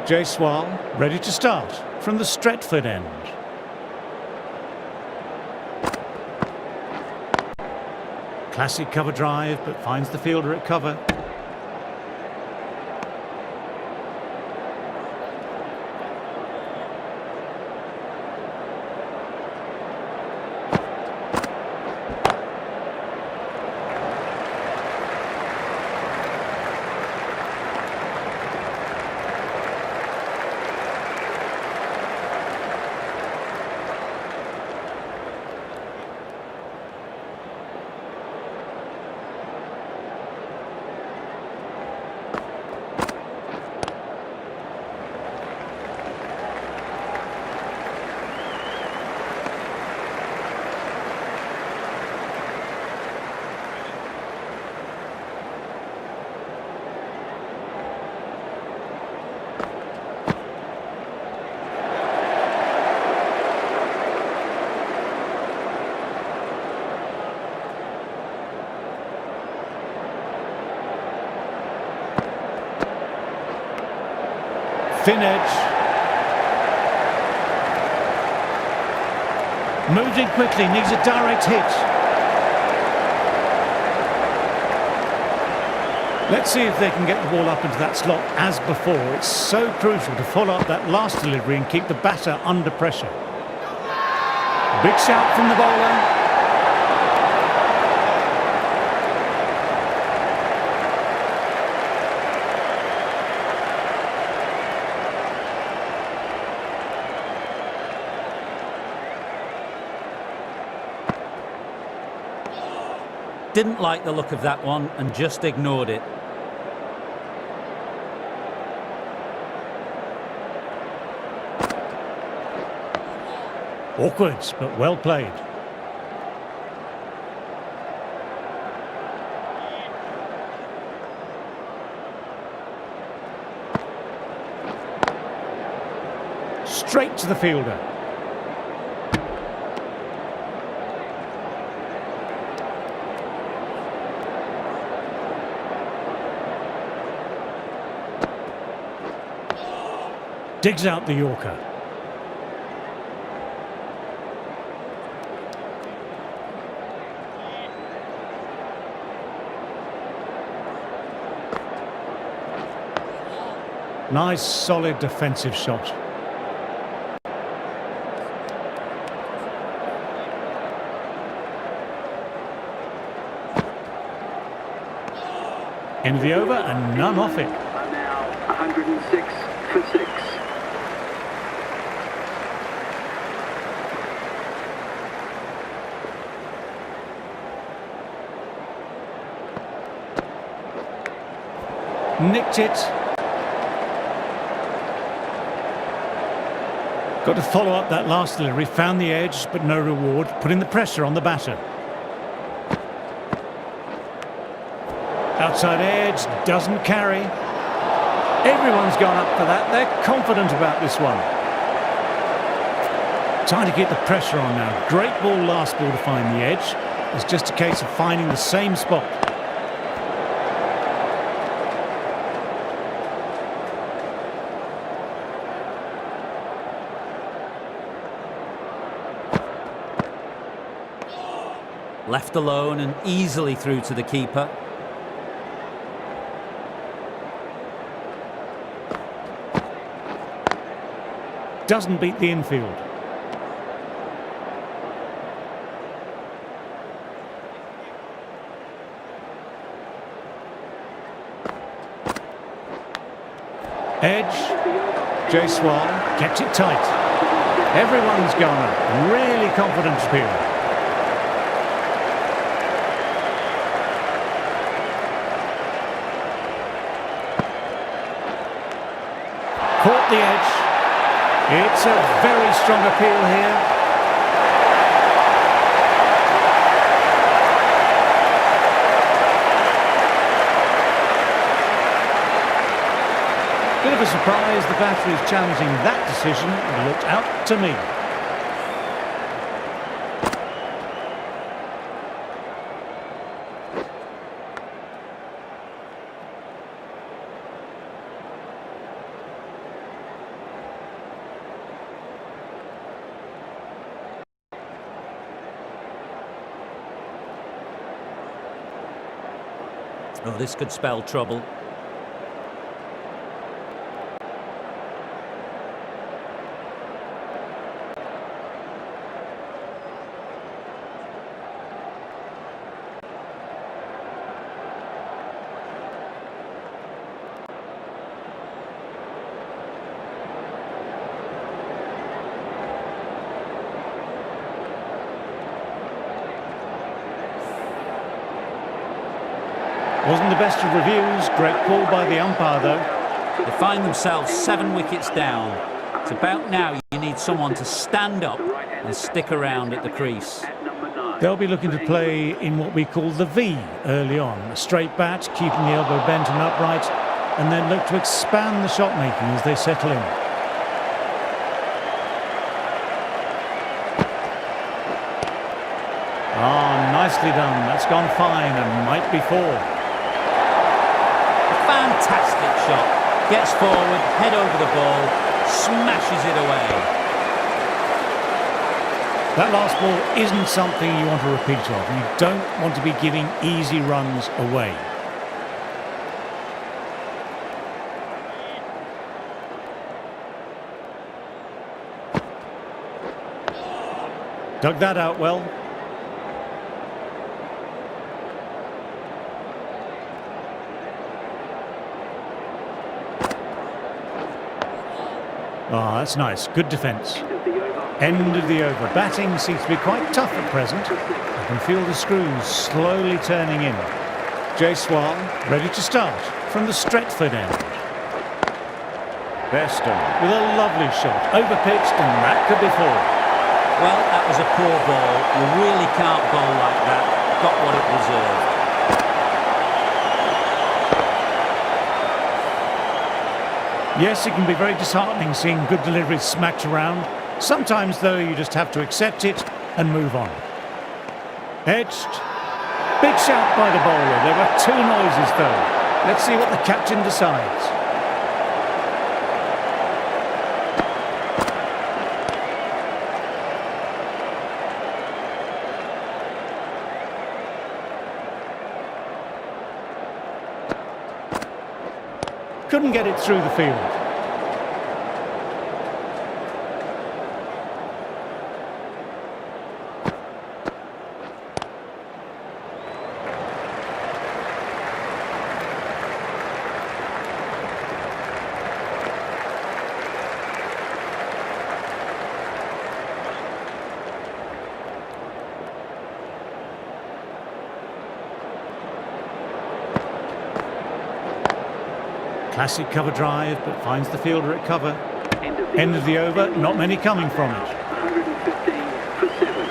Jaiswal ready to start from the Stretford end. Classic cover drive, but finds the fielder at cover. Thin edge. Moves in quickly, needs a direct hit. Let's see if they can get the ball up into that slot as before. It's so crucial to follow up that last delivery and keep the batter under pressure. Big shout from the bowler. Didn't like the look of that one and just ignored it. Awkward, but well played. Straight to the fielder. Digs out the Yorker. Nice, solid defensive shot. End of the over and none off it. And now 106 for 6. Nicked it. Got to follow up that last delivery, found the edge but no reward, putting the pressure on the batter. Outside edge, doesn't carry. Everyone's gone up for that, they're confident about this one. Trying to get the pressure on now. Great ball last ball to find the edge. It's just a case of finding the same spot. Left alone and easily through to the keeper. Doesn't beat the infield. Edge. Jaiswal kept it tight. Everyone's gone up. Really confident appeal. Caught the edge. It's a very strong appeal here. Bit of a surprise the batter is challenging that decision. It looked out to me. Oh, this could spell trouble. Wasn't the best of reviews. Great call by the umpire, though. They find themselves 7 wickets down. It's about now you need someone to stand up and stick around at the crease. They'll be looking to play in what we call the V early on. A straight bat, keeping the elbow bent and upright, and then look to expand the shot making as they settle in. Ah, nicely done. That's gone fine and might be 4. Fantastic shot. Gets forward, head over the ball, smashes it away. That last ball isn't something you want to repeat of. You don't want to be giving easy runs away. Dug that out well. Ah, that's nice. Good defence. End of the over. Batting seems to be quite tough at present. I can feel the screws slowly turning in. Jaiswal ready to start from the Stretford end. Bairstow with a lovely shot. Overpitched, and that could be 4. Well, that was a poor ball. You really can't bowl like that. Got what it deserved. Yes, it can be very disheartening seeing good deliveries smacked around. Sometimes, though, you just have to accept it and move on. Edged. Big shout by the bowler. There were 2 noises, though. Let's see what the captain decides. Couldn't get it through the field. Classic cover drive, but finds the fielder at cover. End of the over, not many coming from it. 115 for 7.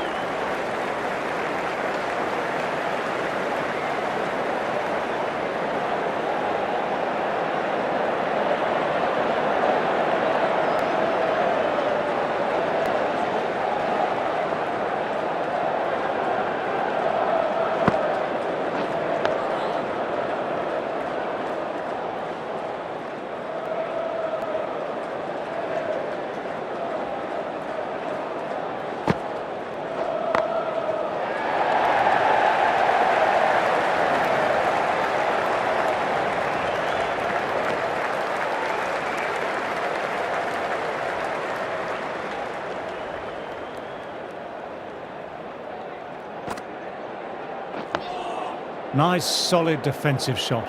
Nice, solid defensive shot.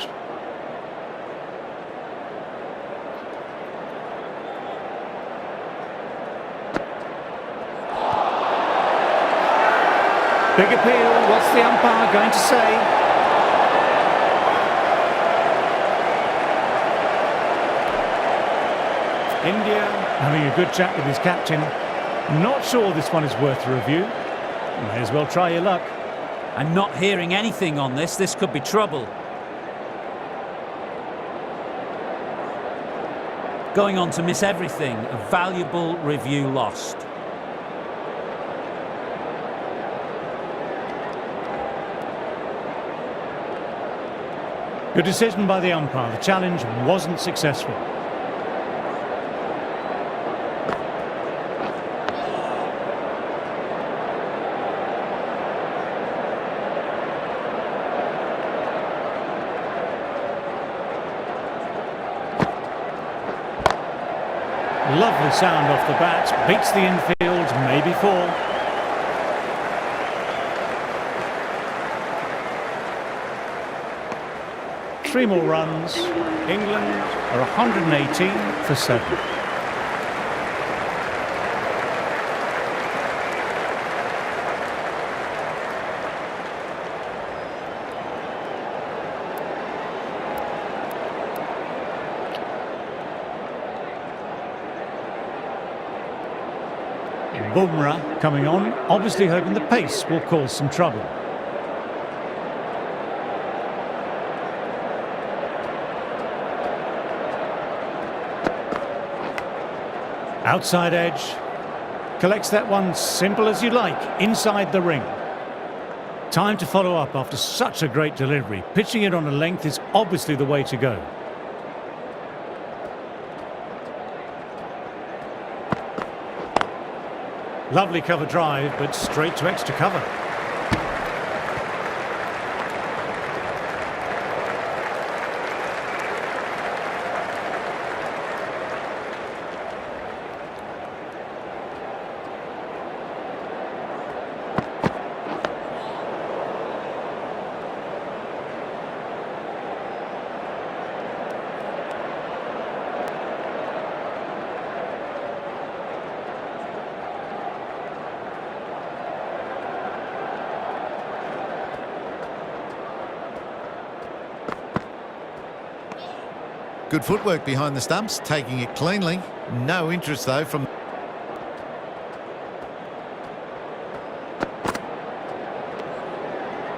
Big appeal. What's the umpire going to say? India having a good chat with his captain. Not sure this one is worth a review. May as well try your luck. I'm not hearing anything on this. This could be trouble. Going on to miss everything. A valuable review lost. Good decision by the umpire. The challenge wasn't successful. Lovely sound off the bat, beats the infield, maybe 4. Three more runs. England are 118 for 7. Bumrah coming on, obviously hoping the pace will cause some trouble. Outside edge. Collects that one simple as you like, inside the ring. Time to follow up after such a great delivery. Pitching it on a length is obviously the way to go. Lovely cover drive, but straight to extra cover. Good footwork behind the stumps, taking it cleanly. No interest, though, from...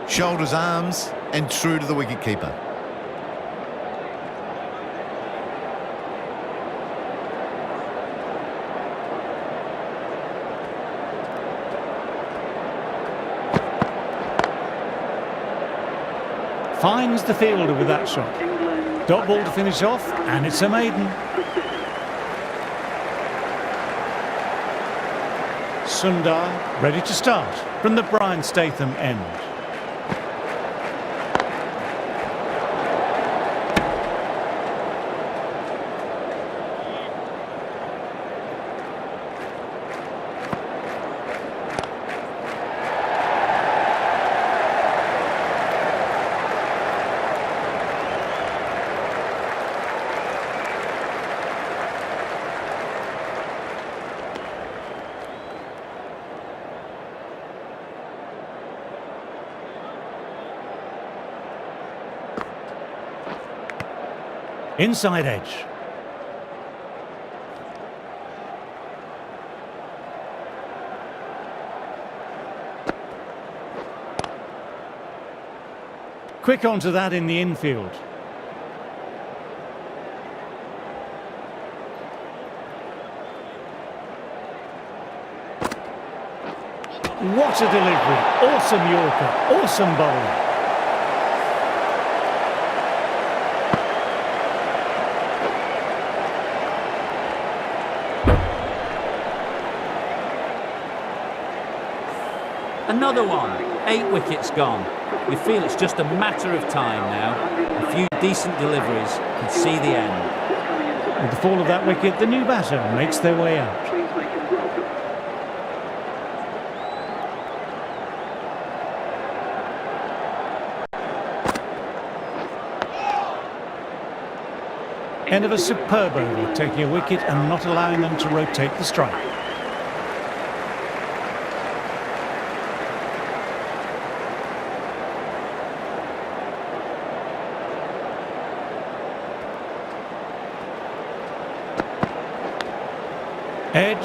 Shoulders, arms, and true to the wicketkeeper. Finds the fielder with that shot. Dot ball to finish off, and it's a maiden. Sundar ready to start from the Brian Statham end. Inside edge. Quick onto that in the infield. What a delivery. Awesome Yorker. Awesome bowling. Another one. 8 wickets gone. You feel it's just a matter of time now. A few decent deliveries can see the end. With the fall of that wicket, the new batter makes their way out. End of a superb over, taking a wicket and not allowing them to rotate the strike. Edge.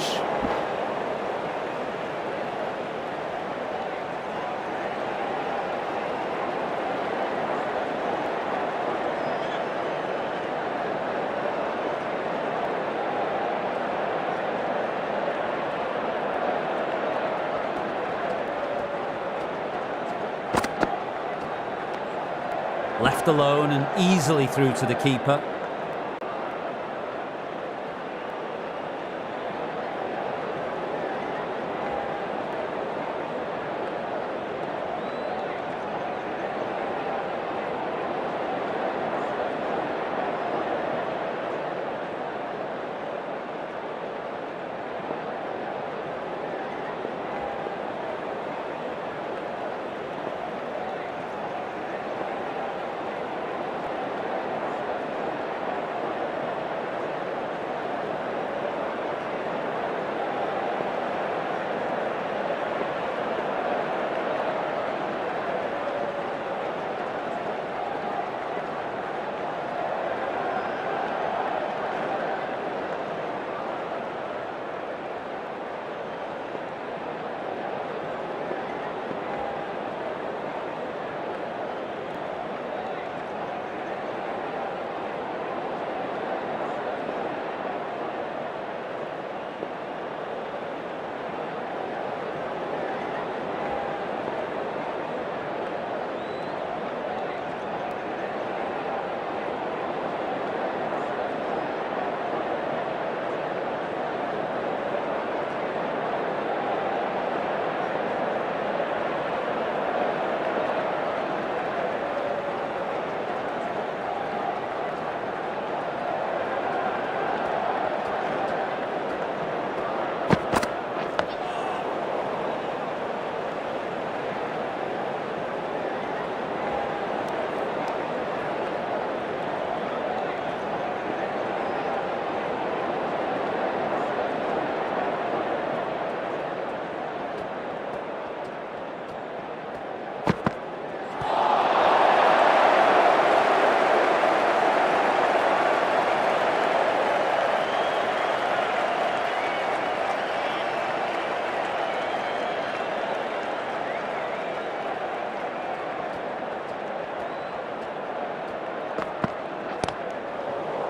Left alone and easily through to the keeper.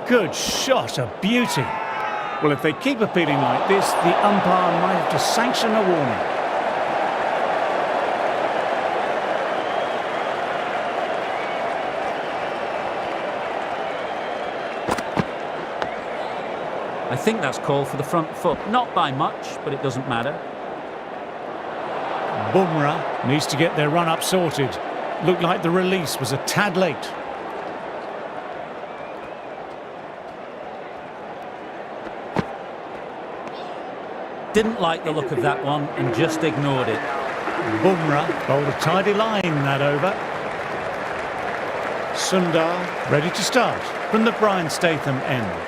Good shot, a beauty. Well, if they keep appealing like this, the umpire might have to sanction a warning. I think that's called for the front foot. Not by much, but it doesn't matter. Bumrah needs to get their run-up sorted. Looked like the release was a tad late. Didn't like the look of that one and just ignored it. Bumrah bowled a tidy line that over. Sundar ready to start from the Brian Statham end.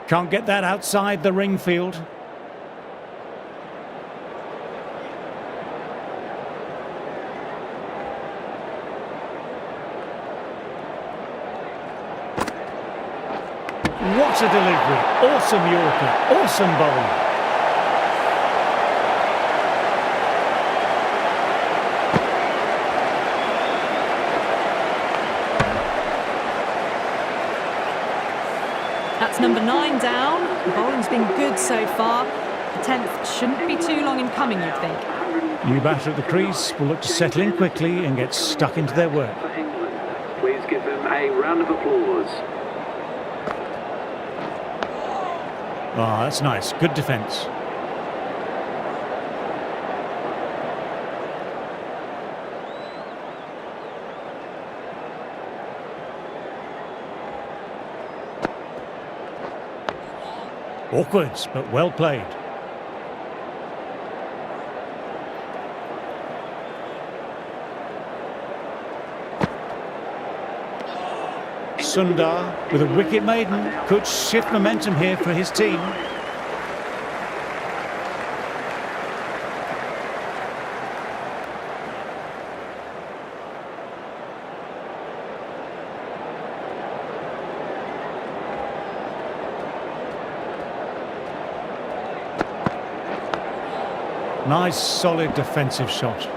Can't get that outside the ring field. What a delivery. Awesome Yorker. Awesome bowling. That's number 9 down. The bowling's been good so far. The 10th shouldn't be too long in coming, you'd think. New batter at the crease will look to settle in quickly and get stuck into their work. For England. Please give them a round of applause. Ah, that's nice. Good defence. Awkward, but well played. Sundar with a wicket maiden could shift momentum here for his team. Nice, solid defensive shot.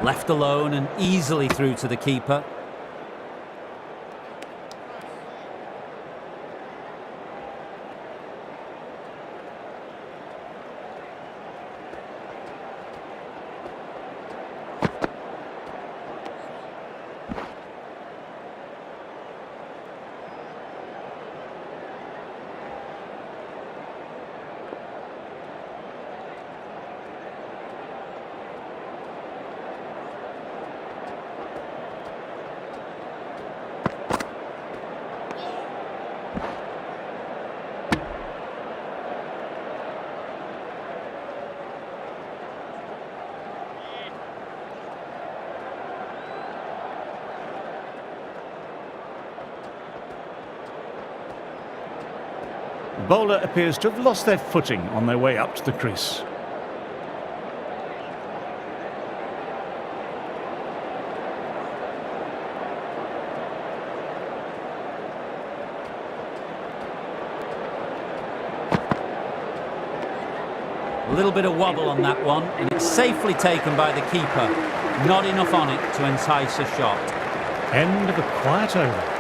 Left alone and easily through to the keeper. The bowler appears to have lost their footing on their way up to the crease. A little bit of wobble on that one, and it's safely taken by the keeper. Not enough on it to entice a shot. End of a quiet over.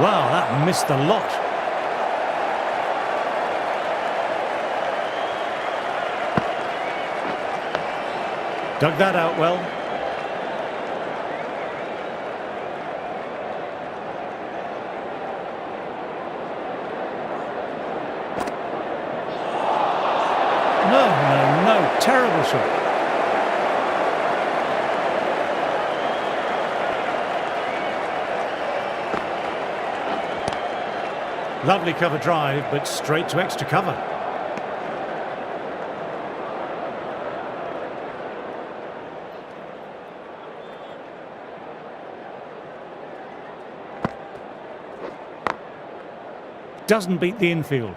Wow, that missed the lot. Dug that out well. No, terrible shot. Lovely cover drive, but straight to extra cover. Doesn't beat the infield.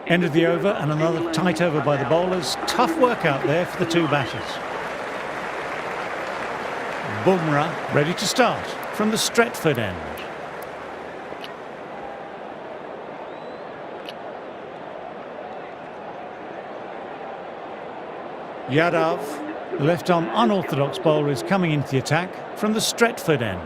End of the over and another tight over by the bowlers. Tough work out there for the two batters. Bumrah ready to start from the Stretford end. Yadav, the left-arm unorthodox bowler, is coming into the attack from the Stretford end.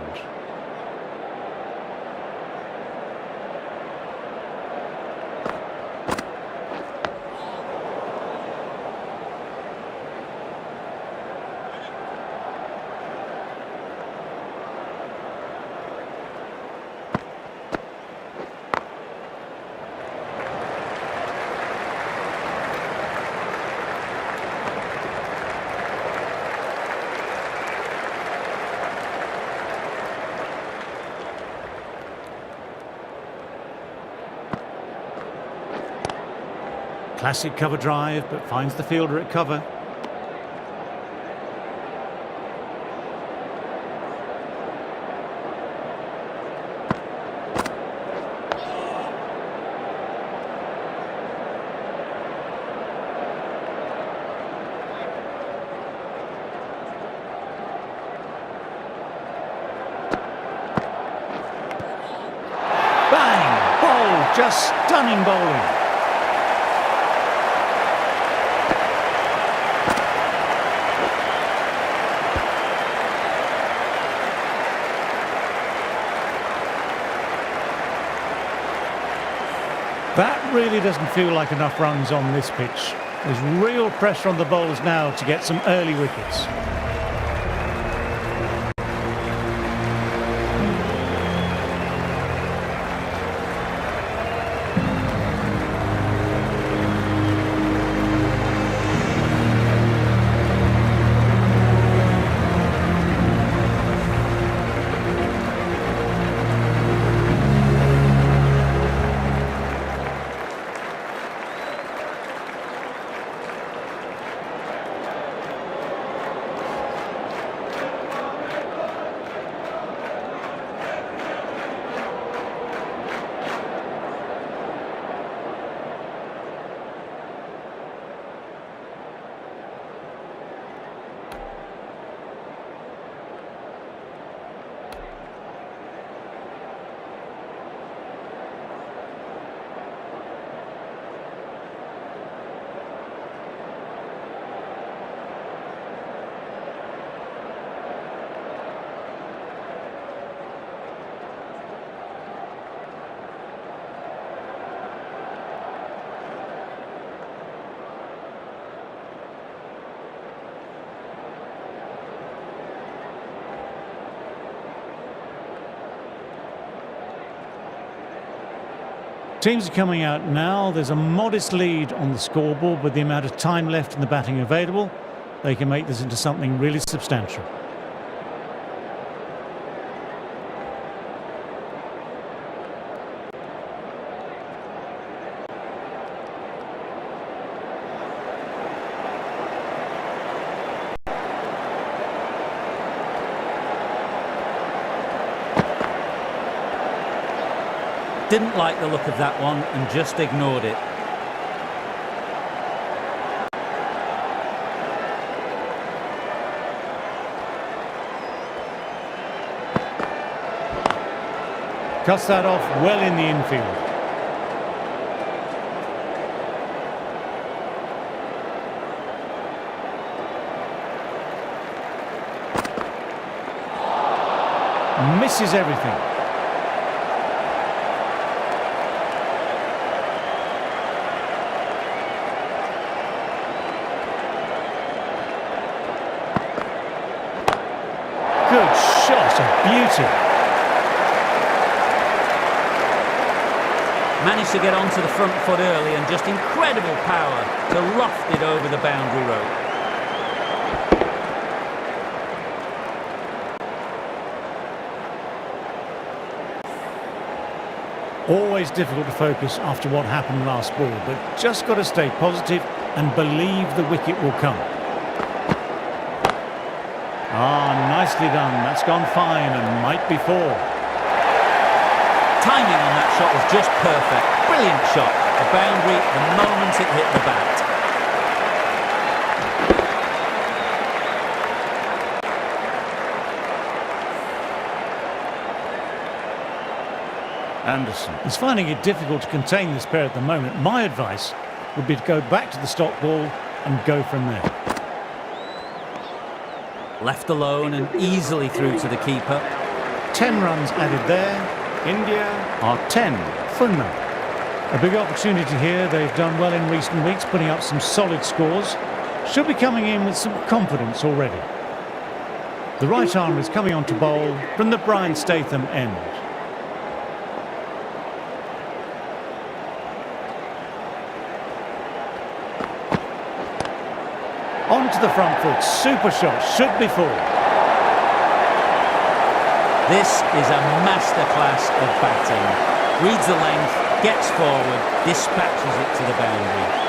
Classic cover drive, but finds the fielder at cover. Bang! Ball, just stunning bowling. That really doesn't feel like enough runs on this pitch. There's real pressure on the bowlers now to get some early wickets. Teams are coming out now. There's a modest lead on the scoreboard. With the amount of time left in the batting available, they can make this into something really substantial. Didn't like the look of that one and just ignored it. Cuts that off well in the infield. Misses everything. good shot, a beauty. Managed to get onto the front foot early and just incredible power to loft it over the boundary rope. Always difficult to focus after what happened last ball, but just got to stay positive and believe the wicket will come. Ah, nicely done. That's gone fine and might be four. Timing on that shot was just perfect. Brilliant shot. The boundary the moment it hit the bat. Anderson is finding it difficult to contain this pair at the moment. My advice would be to go back to the stop ball and go from there. Left alone and easily through to the keeper. 10 runs added there. India are 10 for none. A big opportunity here. They've done well in recent weeks, putting up some solid scores. Should be coming in with some confidence already. The right arm is coming on to bowl from the Brian Statham end. Onto the front foot, super shot, should be four. This is a masterclass of batting. Reads the length, gets forward, dispatches it to the boundary.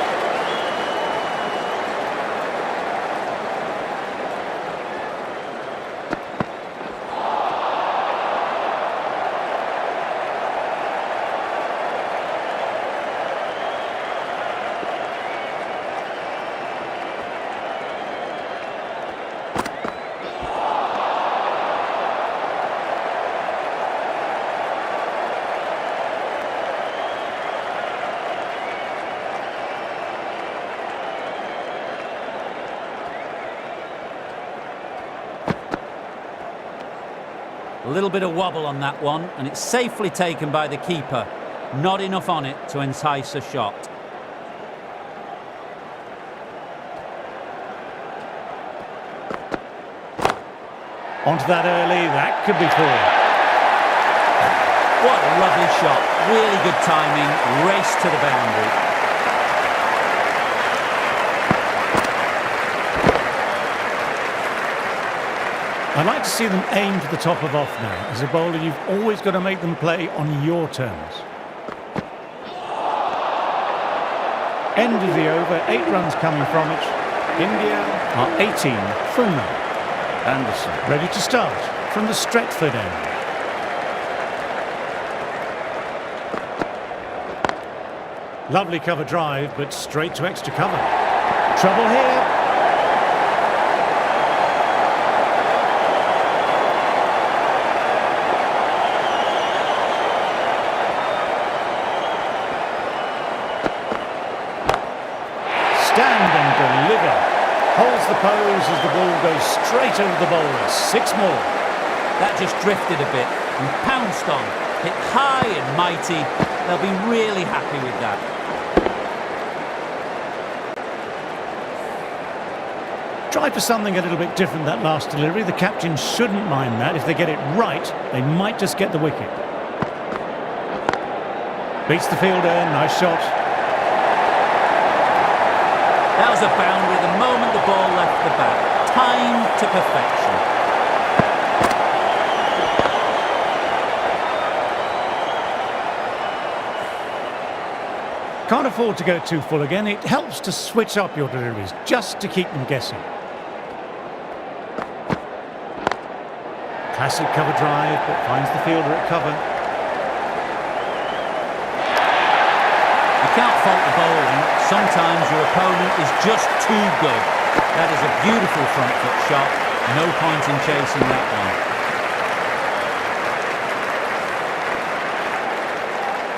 A little bit of wobble on that one, and it's safely taken by the keeper. Not enough on it to entice a shot. Onto that early, that could be four. What a lovely shot. Really good timing. Race to the boundary. I'd like to see them aim for the top of off now. As a bowler, you've always got to make them play on your terms. End of the over, 8 runs coming from it. India are 18 for none. Anderson ready to start from the Stretford end. Lovely cover drive, but straight to extra cover. Trouble here. Stand and deliver. Holds the pose as the ball goes straight over the bowler. 6 more. That just drifted a bit and pounced on. Hit high and mighty. They'll be really happy with that. Try for something a little bit different that last delivery. The captain shouldn't mind that. If they get it right, they might just get the wicket. Beats the fielder. Nice shot. That was a boundary the moment the ball left the bat. Timed to perfection. Can't afford to go too full again. It helps to switch up your deliveries just to keep them guessing. Classic cover drive, but finds the fielder at cover. You can't fault the bowling. Sometimes your opponent is just too good. That is a beautiful front foot shot. No point in chasing that one.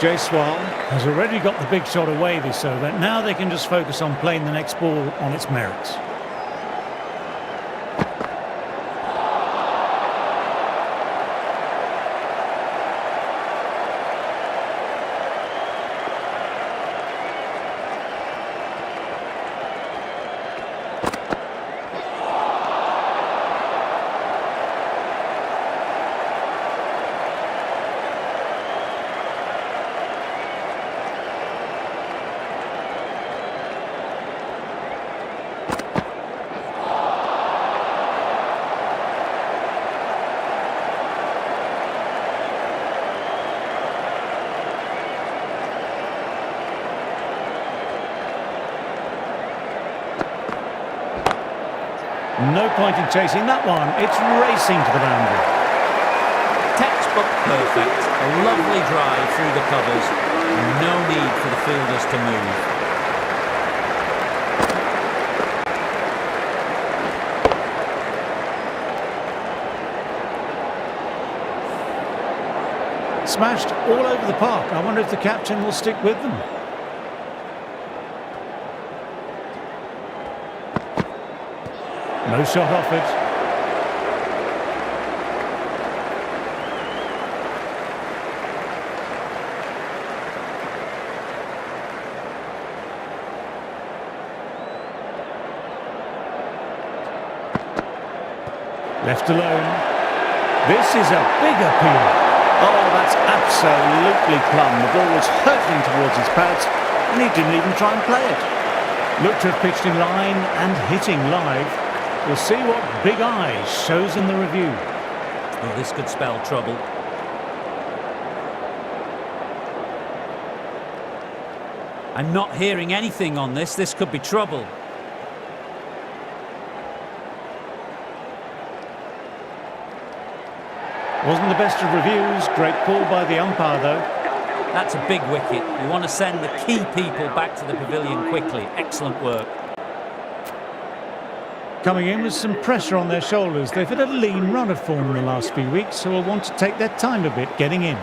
Jaiswal has already got the big shot away this over. Now they can just focus on playing the next ball on its merits. No point in chasing that one. It's racing to the boundary. Textbook perfect. A lovely drive through the covers. No need for the fielders to move. Smashed all over the park. I wonder if the captain will stick with them. No shot offered. Left alone. This is a big appeal. Oh, that's absolutely plumb. The ball was hurtling towards his pads, and he didn't even try and play it. Looked to have pitched in line and hitting live. We'll see what Big Eyes shows in the review. Oh, this could spell trouble. I'm not hearing anything on this. This could be trouble. Wasn't the best of reviews. Great call by the umpire, though. That's a big wicket. We want to send the key people back to the pavilion quickly. Excellent work. Coming in with some pressure on their shoulders. They've had a lean run of form in the last few weeks, so will want to take their time a bit getting in.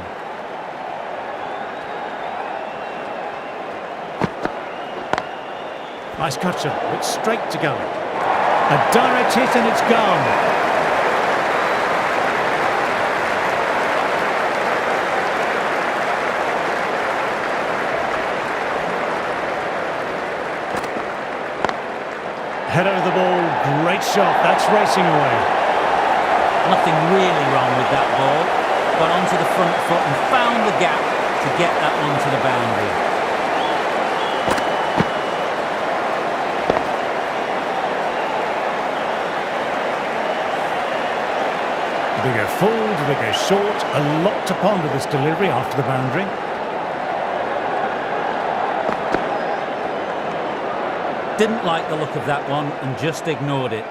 Nice cut shot, but straight to go. A direct hit and it's gone. Head over the ball, great shot, that's racing away. Nothing really wrong with that ball. Got onto the front foot and found the gap to get that one to the boundary. Do they go full, do they go short? A lot to ponder this delivery after the boundary. Didn't like the look of that one and just ignored it.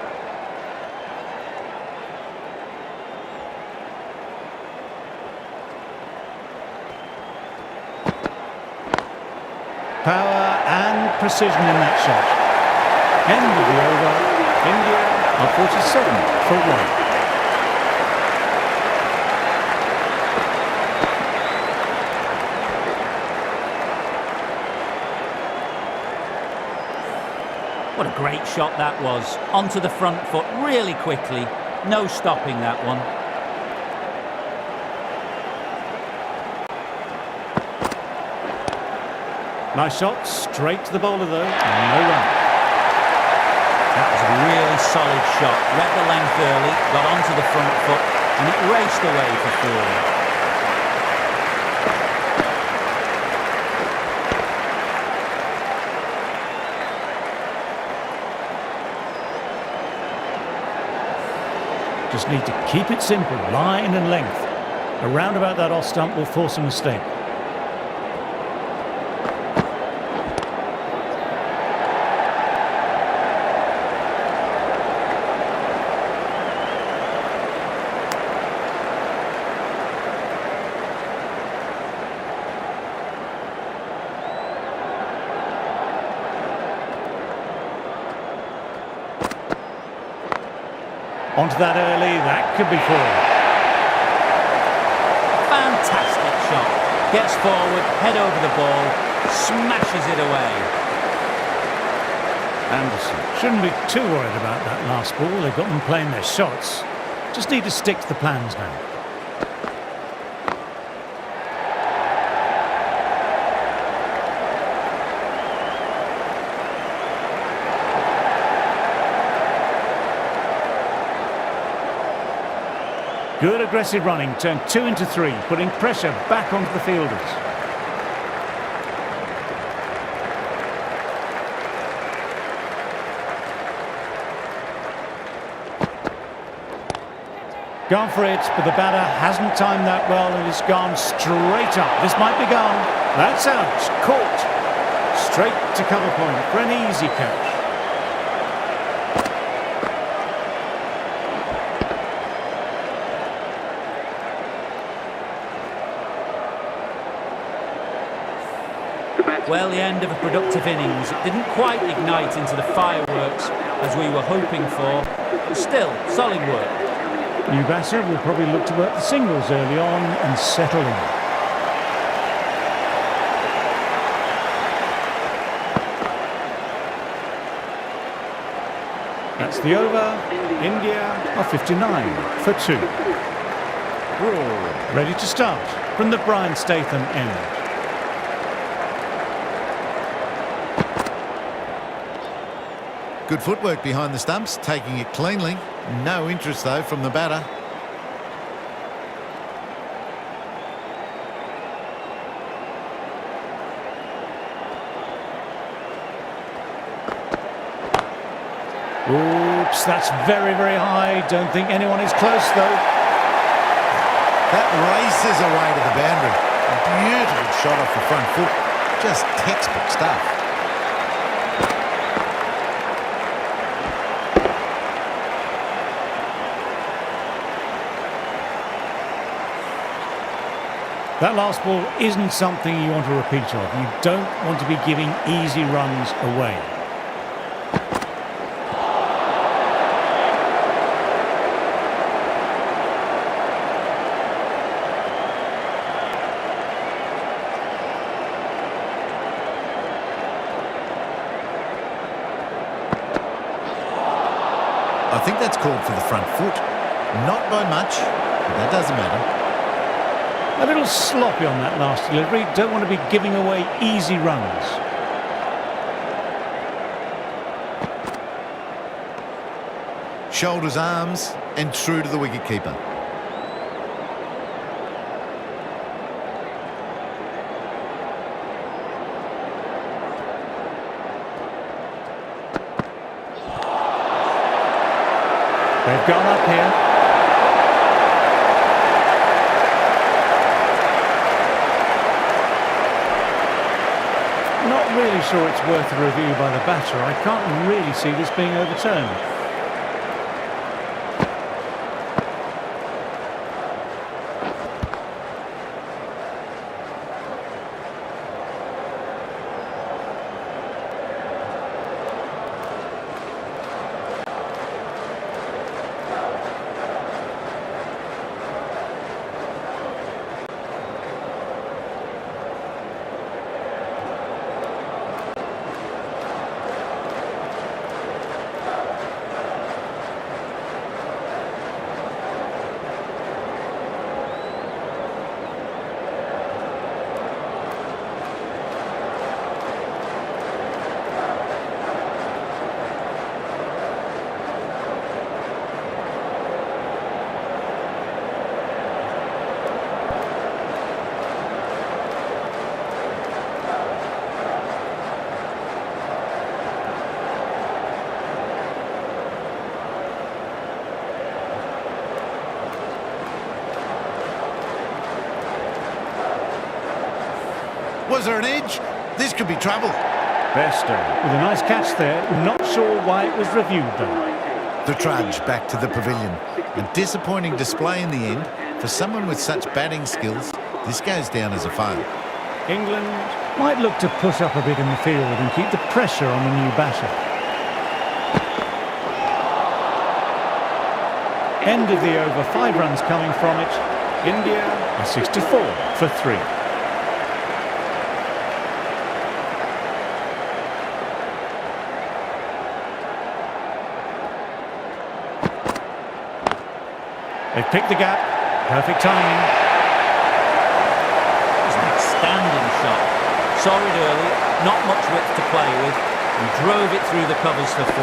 Power and precision in that shot. End of the over. India are 47 for 1. What a great shot that was. Onto the front foot really quickly. No stopping that one. Nice shot, straight to the bowler though. No run. That was a really solid shot. Read the length early, got onto the front foot, and it raced away for 4. Just need to keep it simple, line and length. Around about that off stump will force a mistake. Onto that early, that could be 4. Fantastic shot. Gets forward, head over the ball, smashes it away. Anderson shouldn't be too worried about that last ball. They've got them playing their shots. Just need to stick to the plans now. Good aggressive running, turned 2 into 3, putting pressure back onto the fielders. Gone for it, but the batter hasn't timed that well and it's gone straight up. This might be gone. That's out, caught. Straight to cover point for an easy catch. batsman. Well, the end of a productive innings. It didn't quite ignite into the fireworks as we were hoping for, but still, solid work. New batter will probably look to work the singles early on and settle in. That's the over. India are 59 for 2. Broad, ready to start from the Brian Statham end. Good footwork behind the stumps, taking it cleanly. No interest, though, from the batter. Oops, that's very, very high. Don't think anyone is close, though. That races away to the boundary. A beautiful shot off the front foot. Just textbook stuff. That last ball isn't something you want to repeat of. You don't want to be giving easy runs away. I think that's called for the front foot. Not by much, but that doesn't matter. A little sloppy on that last delivery. Don't want to be giving away easy runs. Shoulders, arms, and through to the wicketkeeper. They've gone up here. Not really sure it's worth a review by the batter. I can't really see this being overturned. Was there an edge? This could be trouble. Bester with a nice catch there. Not sure why it was reviewed though. The trudge back to the pavilion. A disappointing display in the end. For someone with such batting skills, this goes down as a fail. England might look to push up a bit in the field and keep the pressure on the new batter. End of the over, 5 runs coming from it. India are 64 for 3. They've picked the gap. Perfect timing. It's an outstanding shot. Saw it early, not much width to play with, and drove it through the covers for 4.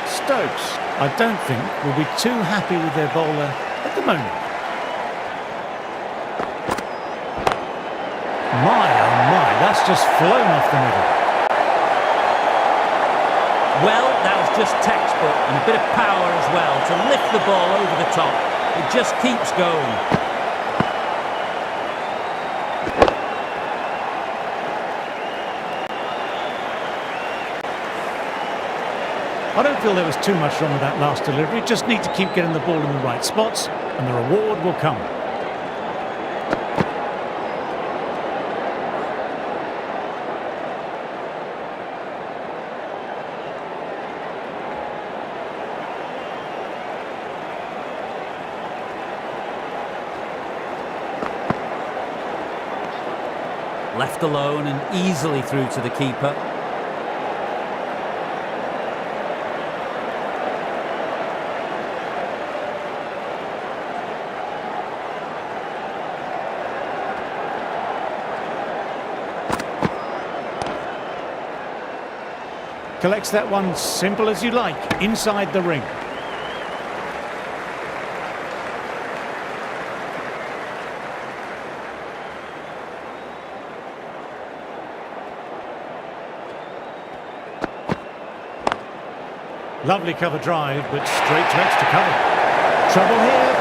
Stokes, I don't think, will be too happy with their bowler at the moment. My, oh my, that's just flown off the middle. Well, that was just textbook and a bit of power as well to lift the ball over the top. It just keeps going. I don't feel there was too much wrong with that last delivery. Just need to keep getting the ball in the right spots and the reward will come. Left alone and easily through to the keeper. Collects that one simple as you like, inside the ring. Lovely cover drive, but straight to extra cover. Trouble here.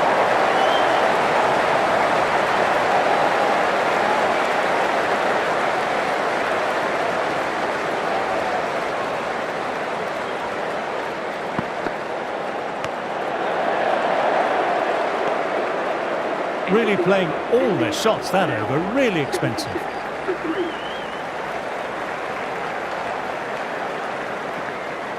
Really playing all their shots that over, really expensive. For 3.